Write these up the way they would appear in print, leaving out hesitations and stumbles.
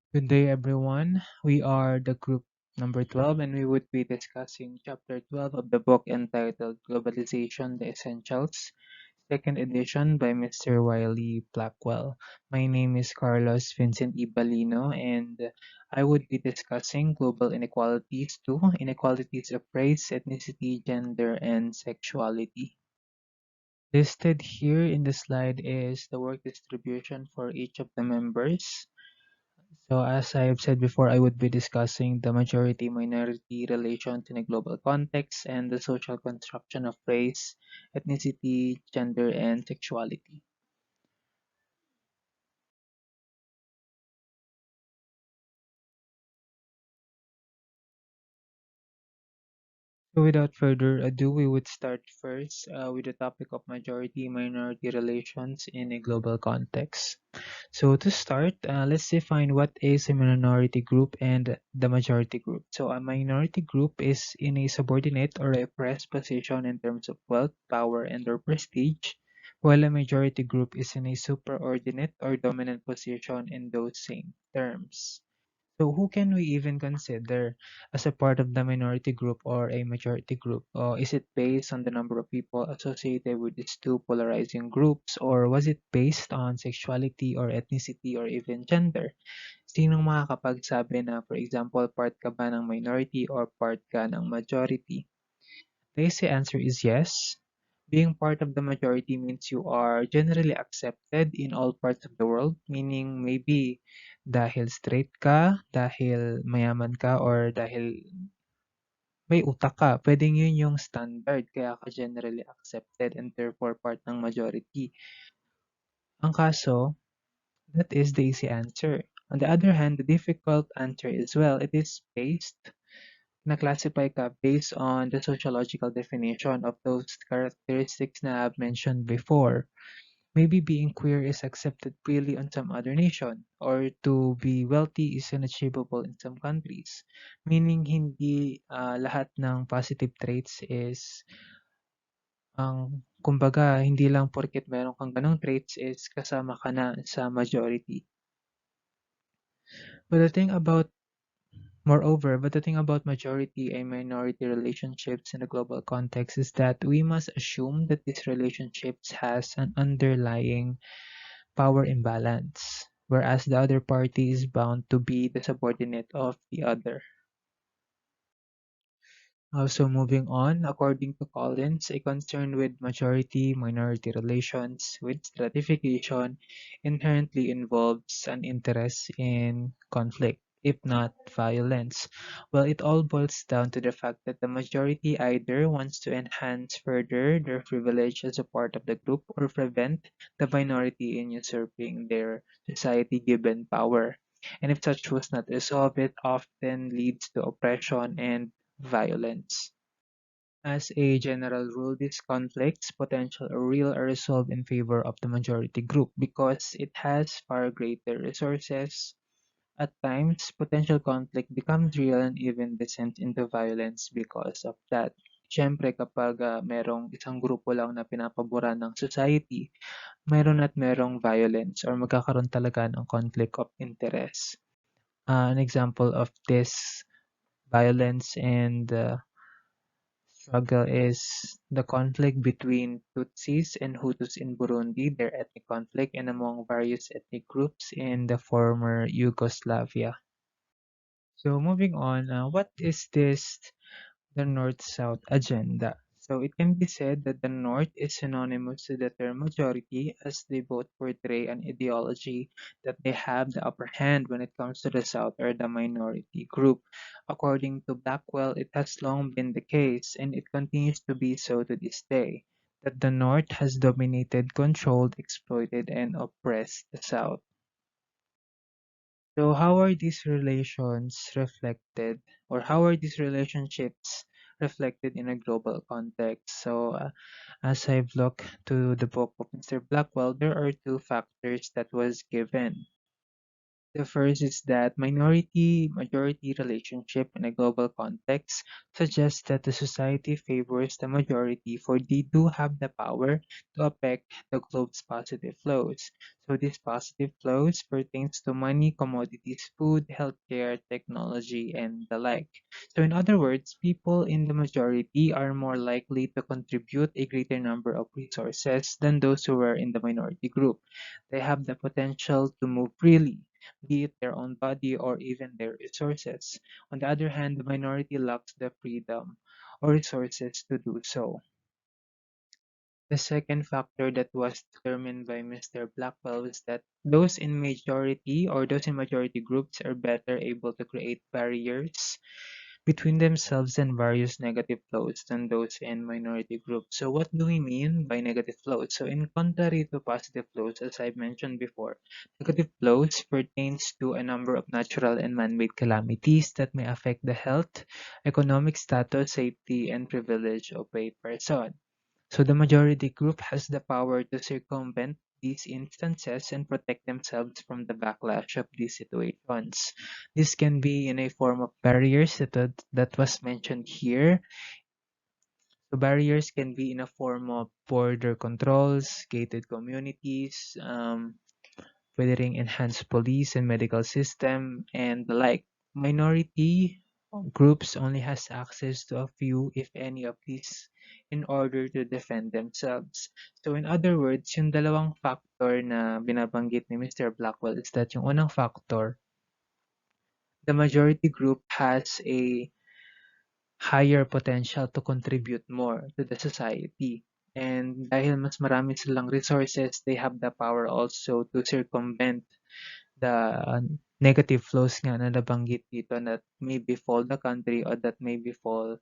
Good day, everyone. We are the group number 12, and we would be discussing chapter 12 of the book entitled Globalization The Essentials, second edition by Mr. Wiley Blackwell. My name is Carlos Vincent Valino, and I would be discussing global inequalities too, inequalities of race, ethnicity, gender, and sexuality. Listed here in the slide is the work distribution for each of the members. So as I have said before, I would be discussing the majority-minority relations in a global context and the social construction of race, ethnicity, gender, and sexuality. So without further ado, we would start first with the topic of majority-minority relations in a global context. So to start, let's define what is a minority group and the majority group. So a minority group is in a subordinate or oppressed position in terms of wealth, power, and or prestige, while a majority group is in a superordinate or dominant position in those same terms. So who can we even consider as a part of the minority group or a majority group? Is it based on the number of people associated with these two polarizing groups, or was it based on sexuality or ethnicity or even gender? Sinong makakapagsabi na, for example, part ka ba ng minority or part ka ng majority? The easy answer is yes. Being part of the majority means you are generally accepted in all parts of the world, meaning maybe dahil straight ka, dahil mayaman ka, or dahil may utak ka. Pwedeng yun yung standard, kaya ka generally accepted and therefore part ng majority. Ang kaso, that is the easy answer. On the other hand, the difficult answer is, well, it is based na-classify ka based on the sociological definition of those characteristics na I've mentioned before. Maybe being queer is accepted freely on some other nation, or to be wealthy is unachievable in some countries. Meaning, hindi lahat ng positive traits is kumbaga, hindi lang porket meron kang ganong traits is kasama ka na sa majority. But the thing about Moreover, the thing about majority and minority relationships in a global context is that we must assume that these relationships has an underlying power imbalance, whereas the other party is bound to be the subordinate of the other. Also moving on, according to Collins, a concern with majority-minority relations with stratification inherently involves an interest in conflict, if not violence. Well, it all boils down to the fact that the majority either wants to enhance further their privilege as a part of the group or prevent the minority in usurping their society-given power. And if such was not resolved, it often leads to oppression and violence. As a general rule, these conflicts, potential or real, are resolved in favor of the majority group because it has far greater resources. At times, potential conflict becomes real and even descends into violence because of that. Siyempre, kapag merong isang grupo lang na pinapaboran ng society, meron at merong violence or magkakaroon talaga ng conflict of interest. An example of this violence and struggle is the conflict between Tutsis and Hutus in Burundi, their ethnic conflict, and among various ethnic groups in the former Yugoslavia. So moving on, what is this the North-South agenda? So it can be said that the North is synonymous to the term majority as they both portray an ideology that they have the upper hand when it comes to the South or the minority group. According to Blackwell, it has long been the case, and it continues to be so to this day, that the North has dominated, controlled, exploited, and oppressed the South. So how are these relations reflected, or how are these relationships reflected in a global context? So as I've looked to the book of Mr. Blackwell, there are two factors that was given. The first is that minority-majority relationship in a global context suggests that the society favors the majority for they do have the power to affect the globe's positive flows. So these positive flows pertains to money, commodities, food, healthcare, technology, and the like. So in other words, people in the majority are more likely to contribute a greater number of resources than those who were in the minority group. They have the potential to move freely, be it their own body or even their resources. On the other hand, the minority lacks the freedom or resources to do so. The second factor that was determined by Mr. Blackwell was that those in majority groups are better able to create barriers between themselves and various negative flows than those in minority groups. So what do we mean by negative flows? So in contrary to positive flows, as I mentioned before, negative flows pertains to a number of natural and man-made calamities that may affect the health, economic status, safety, and privilege of a person. So the majority group has the power to circumvent these instances and protect themselves from the backlash of these situations. This can be in a form of barriers that was mentioned here. So barriers can be in a form of border controls, gated communities, furthering enhanced police and medical system, and the like. Minority groups only has access to a few, if any, of these in order to defend themselves. So in other words, yung dalawang factor na binabanggit ni Mr. Blackwell is that yung unang factor, the majority group has a higher potential to contribute more to the society. And dahil mas marami silang resources, they have the power also to circumvent the negative flows nga na nabanggit dito that may befall the country or that may befall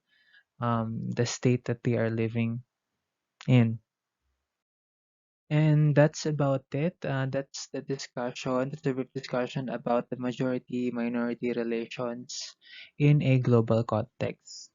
the state that they are living in. And that's about it. That's the discussion, that's the brief discussion about the majority-minority relations in a global context.